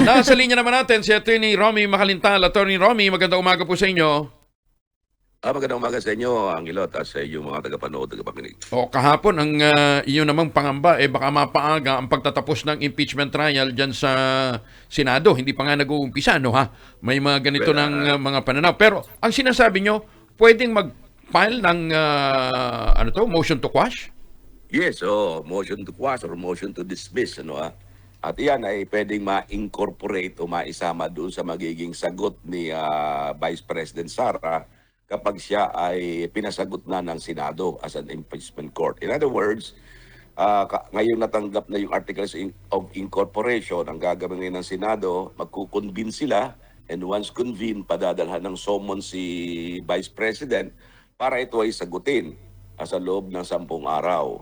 Nasa linya naman natin si Attorney Romy Macalintal. Attorney Romy, magandang umaga po sa inyo. Magandang umaga sa inyo, Angelo, at sa inyong mga tagapanood, tagapakinig. O kahapon, ang inyo namang pangamba, baka mapaaga ang pagtatapos ng impeachment trial dyan sa Senado. Hindi pa nga nag-uumpisa, no ha? May mga ganito Well, ng mga pananaw. Pero ang sinasabi nyo, pwedeng mag-file ng motion to quash? yes, motion to quash or motion to dismiss, ano ah. At iyan ay pwedeng ma-incorporate o maisama doon sa magiging sagot ni Vice President Sara kapag siya ay pinasagot na ng Senado as an impeachment court. In other words, ngayon natanggap na yung Articles of Incorporation, ang gagawin ngayon ng Senado, magkukonvene sila, and once convened, padadalhan ng summons si Vice President para ito ay sagutin sa loob ng 10 araw.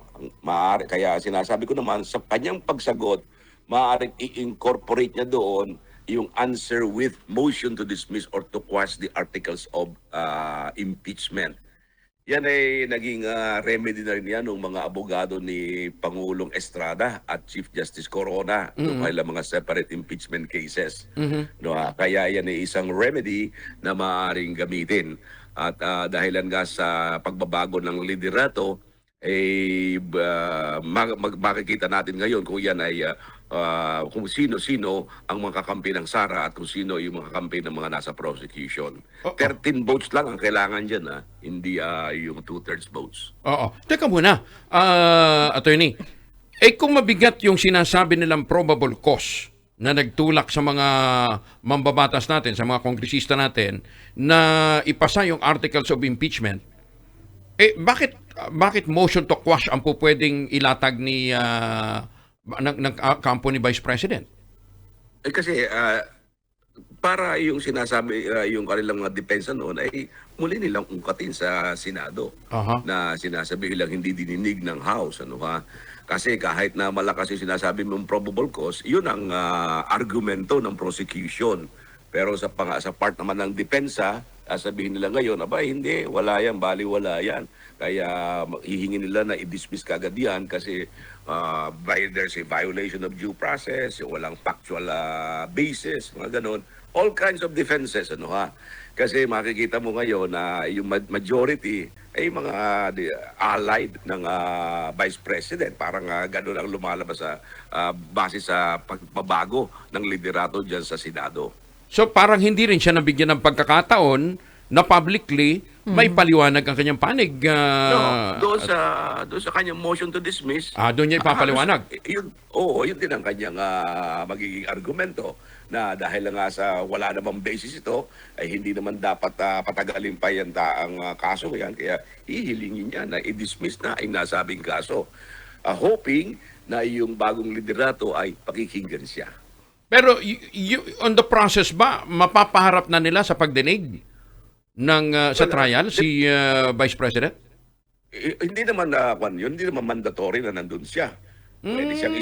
Kaya sinasabi ko naman, sa kanyang pagsagot, maaaring i-incorporate niya doon yung answer with motion to dismiss or to quash the articles of impeachment. Yan ay naging remedy na rin yan ng mga abogado ni Pangulong Estrada at Chief Justice Corona ng mga separate impeachment cases. No, kaya yan ay isang remedy na maaaring gamitin. At dahilan nga sa pagbabago ng liderato, makikita natin ngayon kung yan ay kung sino-sino ang mga kakampi ng Sara at kung sino yung mga kakampi ng mga nasa prosecution. 13 votes lang ang kailangan dyan, hindi yung 2/3 votes. Oo. Teka muna, attorney. Kung mabigat yung sinasabi nilang probable cause na nagtulak sa mga mambabatas natin, sa mga kongresista natin, na ipasa yung articles of impeachment, bakit motion to quash ang pupwedeng ilatag ng kampo ni Vice President? Kasi para yung sinasabi, yung kanilang mga depensa noon ay muli nilang ungkatin sa Senado. Aha. Na sinasabi lang hindi dininig ng House. Kasi kahit na malakas yung sinasabi mong probable cause, yun ang argumento ng prosecution. Pero sa part naman ng depensa, sabihin nila ngayon, hindi, wala yan, baliwala yan. Kaya hihingi nila na i-dismiss kagad yan kasi there's a violation of due process, yung walang factual basis, mga ganun. All kinds of defenses, Kasi makikita mo ngayon na yung majority ay mga allied ng Vice President. Parang ganun ang lumalabas sa base sa pagbabago ng liderato dyan sa Senado. So parang hindi rin siya nabigyan ng pagkakataon na publicly may paliwanag ang kanyang panig. No, doon sa kanyang motion to dismiss. Doon niya ipapaliwanag. Yun din ang kanyang magiging argumento na dahil nga sa wala namang basis ito, ay hindi naman dapat patagalin pa yan ang kaso yan. Kaya hihilingin niya na i-dismiss na ang nasabing kaso. Hoping na yung bagong liderato ay pakikinggan siya. Pero on the process ba, mapapaharap na nila sa pagdinig ng sa trial si Vice President? Hindi naman hindi naman mandatory na nandun siya. Pwede siyang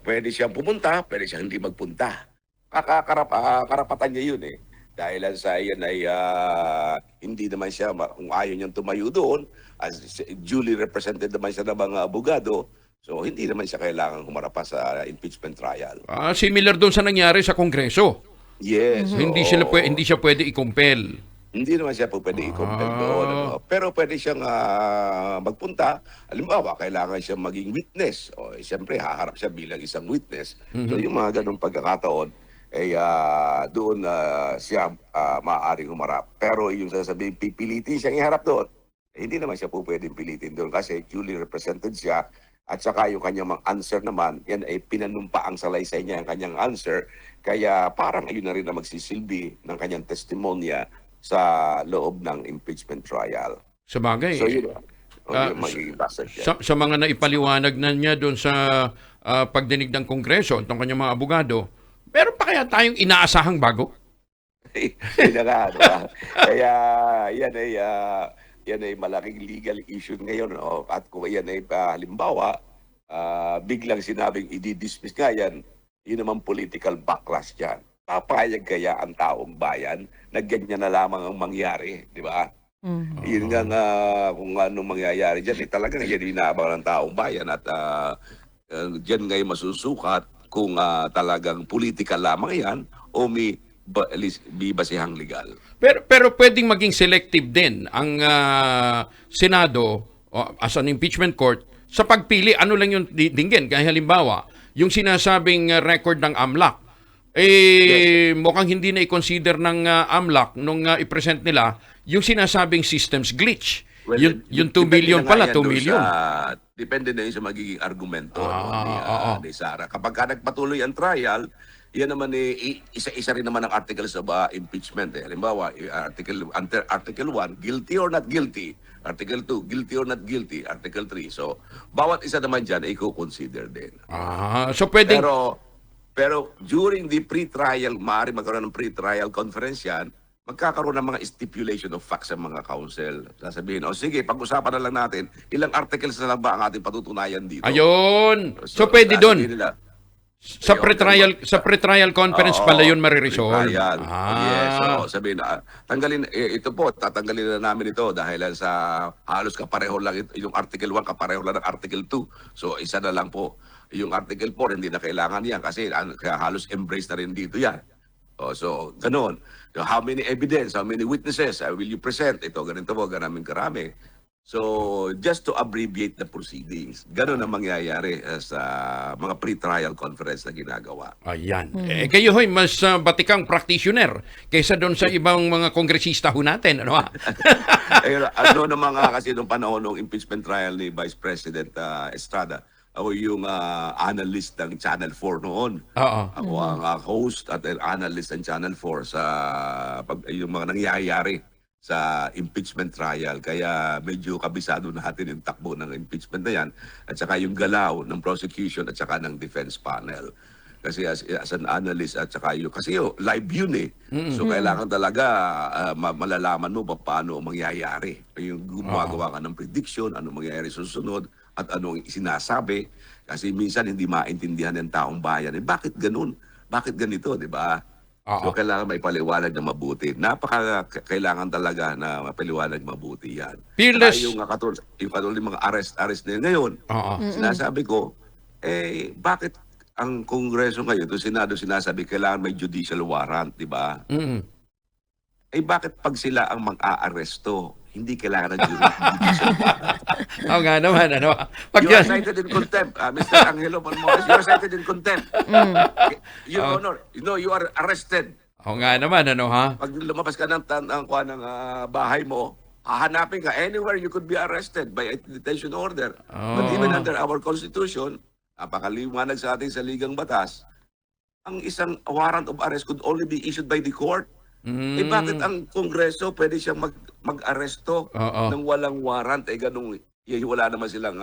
pwede siyang pumunta, pwede siyang hindi magpunta. Karapatan niya yun eh. Dahil sa iyan ay hindi naman siya, kung ayaw niyang tumayo doon, as duly represented naman siya ng mga abogado, so hindi naman siya kailangan humarap pa sa impeachment trial. Similar doon sa nangyari sa Kongreso. Yes. Hindi siya pwede i-compel. Hindi naman siya pwede i-compel doon. Pero pwede siyang magpunta. Halimbawa, kailangan siyang maging witness. Siyempre, haharap siya bilang isang witness. So yung mga ganung pagkakataon, doon siya maaaring humarap. Pero yung sasabihin, pipilitin siyang iharap doon, hindi naman siya pwedeng pilitin doon kasi duly represented siya. At saka yung kanyang mga answer naman, yan ay pinanumpa ang salaysay niya, ang kanyang answer. Kaya parang ayun na rin na magsisilbi ng kanyang testimonya sa loob ng impeachment trial. Sa bagay. So yun, yung magiging basa siya. Sa mga naipaliwanag na niya doon sa pagdinig ng Kongreso, itong kanyang mga abogado, meron pa kaya tayong inaasahang bago? Kaya yan ay malaking legal issue ngayon. At kung yan ay halimbawa, biglang sinabing i-dismiss nga yan, yun naman political backlash yan. Papayag kaya ang taong bayan na ganyan na lamang ang mangyari, di ba? Yun nga kung anong mangyayari dyan, talagang yan inaabangan ng taong bayan at dyan ngayon masusukat kung talagang political lamang yan o may basihang legal. Pero pwedeng maging selective din ang Senado as an impeachment court sa pagpili. Ano lang yung dinggin? Kaya halimbawa, yung sinasabing record ng AMLAC, mukhang hindi na i-consider ng AMLAC nung i-present nila yung sinasabing systems glitch. Well, yung 2 million pala, 2 million. Depende na yun sa magiging argumento ni Sara. Kapag nagpatuloy ang trial, yan naman isa-isa rin naman ang articles of impeachment. Halimbawa, Article 1, guilty or not guilty. Article 2, guilty or not guilty. Article 3. So, bawat isa naman dyan ay i-consider din. So pwedeng... Pero during the pre-trial, maaari magkaroon ng pre-trial conference yan, magkakaroon ng mga stipulation of facts sa mga counsel. Sasabihin, sige, pag-usapan na lang natin, ilang articles na lang ba ang ating patutunayan dito? Ayun! So pwede doon. Sa Ayun, pre-trial conference pala yun mariresolve. Pre-trial. Yes. So, sabihin, ito po, tatanggalin na namin ito dahil sa halos kapareho lang yung Article 1, kapareho lang ng Article 2. So, isa na lang po. Yung Article 4, hindi na kailangan yan kasi halos embrace na rin dito yan. So, ganun. So, how many evidence, how many witnesses will you present? Ito, ganito po, karami. So, just to abbreviate the proceedings, ganun ang mangyayari sa mga pre-trial conference na ginagawa. Ayan. Kayo hoy, mas batikang practitioner kaysa doon sa ibang mga kongresista ho natin. Ano ha? Ano naman kasi nung panahon ng impeachment trial ni Vice President Estrada, ako yung analyst ng Channel 4 noon. Ako ang host at analyst ng Channel 4 sa yung mga nangyayari sa impeachment trial. Kaya medyo kabisado natin yung takbo ng impeachment na yan at saka yung galaw ng prosecution at saka ng defense panel. Kasi as an analyst at saka kasi live yun eh. So kailangan talaga malalaman mo paano mangyayari. Yung gumagawa ka ng prediction, ano mangyayari susunod at anong sinasabi. Kasi minsan hindi maintindihan ng taong bayan. Bakit ganun? Bakit ganito, di ba? So, kailangan may paliwanag na mabuti. Kailangan talaga na mapaliwanag mabuti yan. Fearless. Yung katulad mga arrest na yun ngayon, sinasabi ko, bakit ang Kongreso ngayon, itong Senado sinasabi, kailangan may judicial warrant, di ba? Bakit pag sila ang mag-aaresto, hindi kailangan ng judicial warrant? Oo nga naman, ano? You are cited in contempt, Mr. Angelo Palmores. You are cited in contempt. Your Honor, you are arrested. Oo nga naman, ano ha? Pag lumabas ka ng bahay mo, hahanapin ka. Anywhere you could be arrested by a detention order. But even under our Constitution, napakaliwanag sa ating saligang batas, ang isang warrant of arrest could only be issued by the court. Bakit ang Kongreso pwede siyang mag-aresto ng walang warrant? Wala naman silang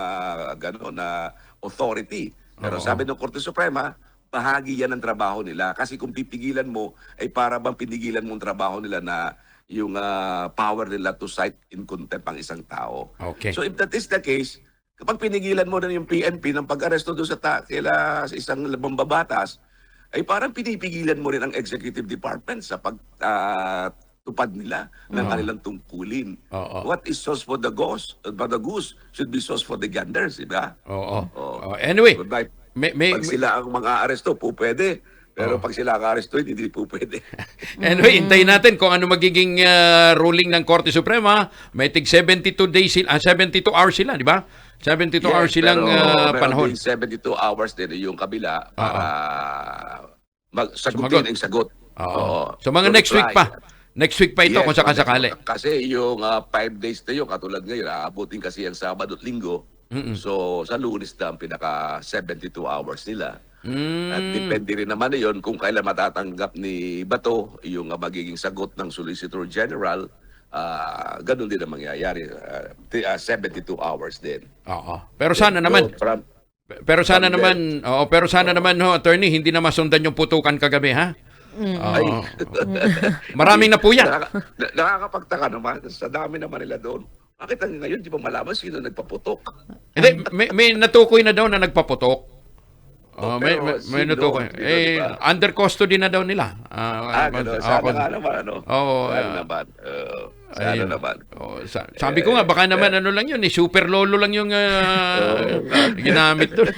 gano'n na authority. Pero sabi ng Korte Suprema, bahagi yan ng trabaho nila. Kasi kung pipigilan mo, ay para bang pinigilan mong trabaho nila na yung power nila to cite in contempt ang isang tao. Okay. So if that is the case, kapag pinigilan mo na yung PNP ng pag-aresto doon sa isang mambabatas, ay parang pinipigilan mo rin ang executive department sa pagtupad nila ng kanilang tungkulin. What is sauce for the goose should be sauce for the ganders, di ba? Anyway, pag sila ang mga aresto, po pwede. Pero pag sila ang aresto, hindi po pwede. Anyway, hintayin natin kung ano magiging ruling ng Korte Suprema. May tig 72 days 72 hours sila, di ba? 72 hours silang panahon. 72 hours din yung kabila para sagutin ang sagot. So mga next week pa. Next week pa ito kung sakasakali. Kasi yung 5 days na yun, katulad ngayon, aabutin kasi ang Sabado at Linggo. So sa Lunes na ang pinaka 72 hours nila. At depende rin naman yun kung kailan matatanggap ni Bato yung magiging sagot ng Solicitor General. Ganun din ang mangyayari. 72 hours din. Pero sana naman pero sana naman ho, attorney, hindi na masundan yung putukan kagabi, ha? Maraming na po yan. Nakakapagtaka naman. Sa dami naman nila doon. Bakit ngayon di ba malaman sino nagpaputok? Hindi, may natukoy na daw na nagpaputok. May natukoy. Diba? Under custody na daw nila. Sana nga naman, Sana naman. Sabi ko nga, baka naman ano lang yun, super lolo lang yung ginamit doon.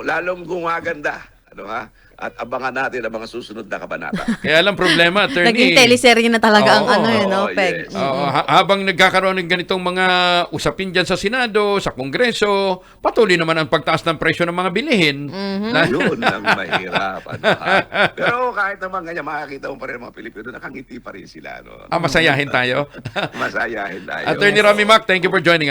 lalong gumaganda. Ano ha? At abangan natin ang mga susunod na kabanata. Kaya lang problema, attorney. Naging teleserye na talaga ang Oo, ano yun, no, oo, Peg? yes. Habang nagkakaroon ng ganitong mga usapin dyan sa Senado, sa Kongreso, patuloy naman ang pagtaas ng presyo ng mga bilihin. Yun ang mahirap. Ano, ha? Pero kahit naman ganyan, makakita mo pa rin ang mga Pilipino, nakangiti pa rin sila. No? Masayahin tayo. Masayahin tayo. Attorney Rami Mac, thank you for joining us.